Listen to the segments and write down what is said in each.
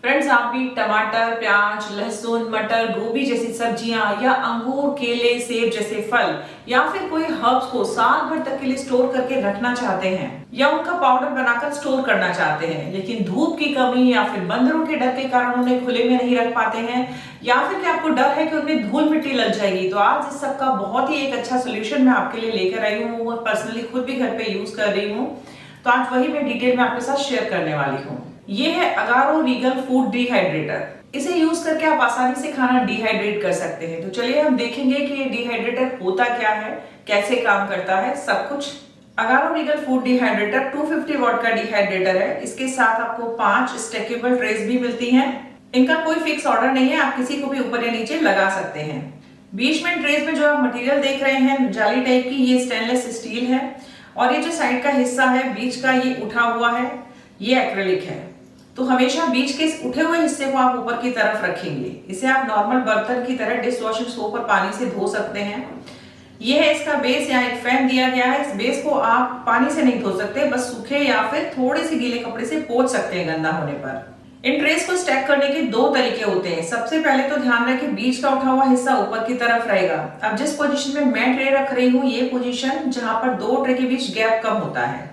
Friends, आप भी टमाटर, प्याज, लहसुन, मटर, गोभी जैसी सब्जियां या अंगूर, केले, सेब जैसे फल या फिर कोई हर्ब्स को साल भर तक के लिए स्टोर करके रखना चाहते हैं या उनका पाउडर बनाकर स्टोर करना चाहते हैं, लेकिन धूप की कमी या फिर बंदरों के डर के कारण उन्हें खुले में नहीं रख पाते हैं, या फिर कि आपको डर है कि उनमें धूल मिट्टी लग जाएगी, तो आज इस सब का बहुत ही एक अच्छा सोल्यूशन मैं आपके लिए लेकर आई हूँ। वो पर्सनली खुद भी घर पे यूज कर रही हूँ, तो आज वही मैं डिटेल में आपके साथ शेयर करने वाली हूँ। ये है अगारो रीगल फूड डिहाइड्रेटर। इसे यूज करके आप आसानी से खाना डिहाइड्रेट कर सकते हैं। तो चलिए हम देखेंगे कि ये डिहाइड्रेटर होता क्या है, कैसे काम करता है, सब कुछ। Agaro Regal food dehydrator 250 what का डिहाइड्रेटर है। इसके साथ आपको 5 स्टेकेबल ट्रेस भी मिलती हैं। इनका कोई फिक्स ऑर्डर नहीं है, आप किसी को भी ऊपर या नीचे लगा सकते हैं। बीच में ट्रेस में जो आप मटेरियल देख रहे हैं जाली टाइप की, ये स्टेनलेस स्टील है, और ये जो साइड का हिस्सा है बीच का, ये उठा हुआ है, ये एक्रेलिक है। तो हमेशा बीच के इस उठे हुए हिस्से को आप ऊपर की तरफ रखेंगे। इसे आप नॉर्मल बर्तन की तरह डिश वॉशिंग सोप और पानी से धो सकते हैं। ये है इसका बेस, यहाँ एक फैन दिया गया है। इस बेस को आप पानी से नहीं धो सकते, बस सूखे या फिर थोड़े से गीले कपड़े से पोंछ सकते हैं गंदा होने पर। इन ट्रेस को स्टैक करने के 2 तरीके होते हैं। सबसे पहले तो ध्यान रखें बीच का उठा हुआ हिस्सा ऊपर की तरफ रहेगा। अब जिस पोजीशन में मैं ट्रे रख रही हूँ, ये पोजीशन जहां पर 2 ट्रे के बीच गैप कम होता है।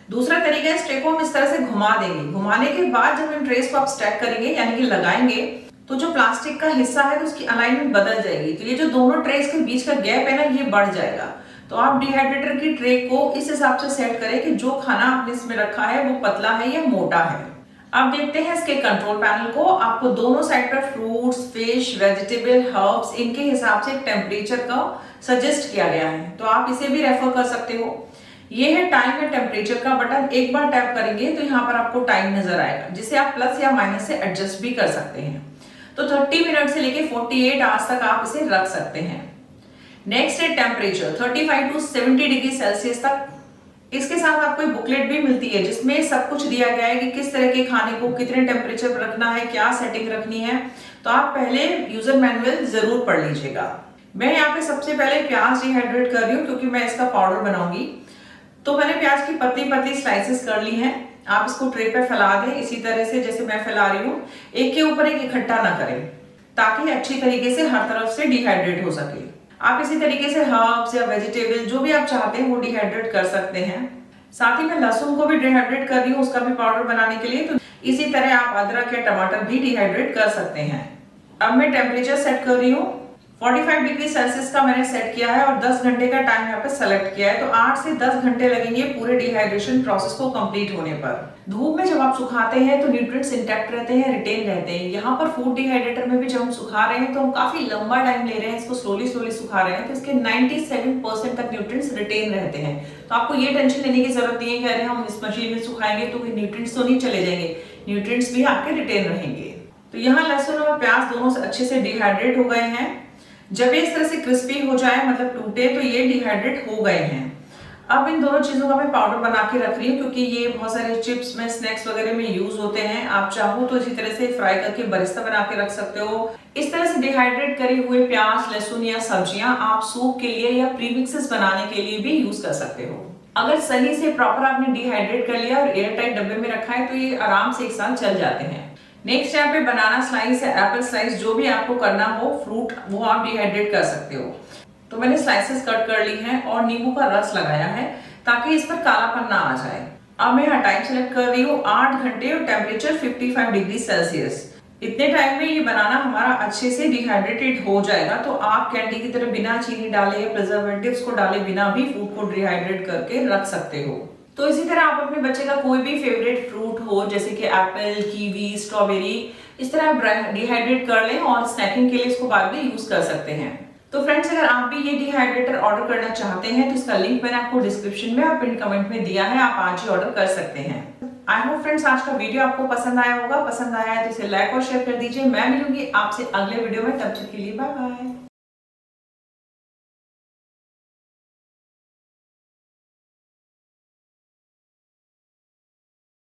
दूसरा तरीका है, इस ट्रे को हम इस तरह से घुमा देंगे। घुमाने के बाद जब इन ट्रेस को आप स्टैक करेंगे यानी कि लगाएंगे, तो जो प्लास्टिक का हिस्सा है तो उसकी अलाइनमेंट बदल जाएगी। तो ये जो दोनों ट्रेस के बीच का गैप है ना, ये बढ़ जाएगा। तो आप डिहाइड्रेटर की ट्रे को इस हिसाब से सेट करें कि जो खाना आपने इसमें रखा है वो पतला है या मोटा है। अब देखते हैं इसके कंट्रोल पैनल को। आपको दोनों साइड पर फ्रूट्स, फिश, वेजिटेबल, हर्ब्स, इनके हिसाब से एक टेम्परेचर का सजेस्ट किया गया है, तो आप इसे भी रेफर कर सकते हो। ये है टाइम या टेम्परेचर का बटन। एक बार टैप करेंगे तो यहाँ पर आपको टाइम नजर आएगा, जिसे आप प्लस या माइनस से एडजस्ट भी कर सकते हैं। तो 30 मिनट से लेके 48 आवर्स तक आप इसे रख सकते हैं। नेक्स्ट है टेम्परेचर, 35 टू 70 डिग्री सेल्सियस तक। इसके साथ आपको एक बुकलेट भी मिलती है जिसमें सब कुछ दिया गया है कि किस तरह के खाने को कितने टेम्परेचर पर रखना है, क्या सेटिंग रखनी है। तो आप पहले यूजर मैनुअल जरूर पढ़ लीजिएगा। मैं यहाँ पे सबसे पहले प्याज डिहाइड्रेट कर रही हूँ क्योंकि मैं इसका पाउडर बनाऊंगी। तो मैंने प्याज की पतली पतली स्लाइसेस कर ली हैं। आप इसको ट्रे पे फैला दें इसी तरह से जैसे मैं फैला रही हूँ। एक के ऊपर एक इकट्ठा ना करें, ताकि अच्छी तरीके से हर तरफ से डिहाइड्रेट हो सके। आप इसी तरीके से हर्ब्स या वेजिटेबल जो भी आप चाहते हैं वो डिहाइड्रेट कर सकते हैं। साथ ही मैं लहसुन को भी डिहाइड्रेट कर रही हूँ, उसका भी पाउडर बनाने के लिए। तो इसी तरह आप अदरक या टमाटर भी डिहाइड्रेट कर सकते हैं। अब मैं टेम्परेचर सेट कर रही हूँ। 45 डिग्री सेल्सियस का मैंने सेट किया है और 10 घंटे का टाइम यहाँ पे सेलेक्ट किया है। तो 8 से 10 घंटे लगेंगे पूरे डिहाइड्रेशन प्रोसेस को कंप्लीट होने पर। धूप में जब आप सुखाते हैं तो न्यूट्रिएंट्स इंटैक्ट रहते हैं, रिटेन रहते हैं। यहाँ पर फूड डिहाइड्रेटर में भी जब हम सुखा रहे हैं तो हम काफी लंबा टाइम ले रहे हैं, इसको स्लोली सुखा रहे हैं, तो इसके 97% तक न्यूट्रिएंट्स रिटेन रहते हैं। तो आपको ये टेंशन लेने की जरूरत नहीं है कि अरे हम इस मशीन में सुखाएंगे तो न्यूट्रिएंट्स तो नहीं चले जाएंगे, न्यूट्रिएंट्स भी आपके रिटेन रहेंगे। तो यहाँ लहसुन और प्याज दोनों से अच्छे से डिहाइड्रेट हो गए हैं। जब ये इस तरह से क्रिस्पी हो जाए, मतलब टूटे, तो ये डिहाइड्रेट हो गए हैं। अब इन दोनों चीजों का मैं पाउडर बना के रख रही हूँ क्योंकि ये बहुत सारे चिप्स में, स्नैक्स वगैरह में यूज होते हैं। आप चाहो तो इसी तरह से फ्राई करके बरिस्ता बना के रख सकते हो। इस तरह से डिहाइड्रेट करे हुए प्याज, लहसुन या सब्जियां आप सूप के लिए या प्रीमिक्सेस बनाने के लिए भी यूज कर सकते हो। अगर सही से प्रॉपर आपने डिहाइड्रेट कर लिया और एयर टाइट डब्बे में रखा है तो ये आराम से 1 साल चल जाते हैं। नेक्स्ट यहाँ पे बनाना स्लाइस या एप्पल स्लाइस, जो भी आपको करना हो फ्रूट, वो आप डिहाइड्रेट कर सकते हो। तो मैंने स्लाइसेस कट कर ली हैं और नींबू का रस लगाया है ताकि इस पर कालापन ना आ जाए। अब मैं यहाँ टाइम सेलेक्ट कर रही हूँ 8 घंटे और टेम्परेचर 55 डिग्री सेल्सियस। इतने टाइम में ये बनाना हमारा अच्छे से डिहाइड्रेटेड हो जाएगा। तो आप कैंडी की तरह बिना चीनी डाले या प्रिजर्वेटिव्स को डाले बिना भी फूड को डिहाइड्रेट करके रख सकते हो। तो इसी तरह आप अपने बच्चे का कोई भी फेवरेट फ्रूट हो, जैसे कि एप्पल, कीवी, स्ट्रॉबेरी, इस तरह आप डिहाइड्रेट कर लें और स्नैकिंग के लिए इसको बाद में यूज कर सकते हैं। तो फ्रेंड्स, अगर आप भी ये डिहाइड्रेटर ऑर्डर करना चाहते हैं तो इसका लिंक मैंने आपको डिस्क्रिप्शन में और पिन कमेंट में दिया है, आप आज ही ऑर्डर कर सकते हैं। आई होप फ्रेंड्स आज का वीडियो आपको पसंद आया होगा। पसंद आया है तो इसे लाइक और शेयर कर दीजिए। मैं मिलूंगी आपसे अगले वीडियो में, तब तक के लिए बाय बाय।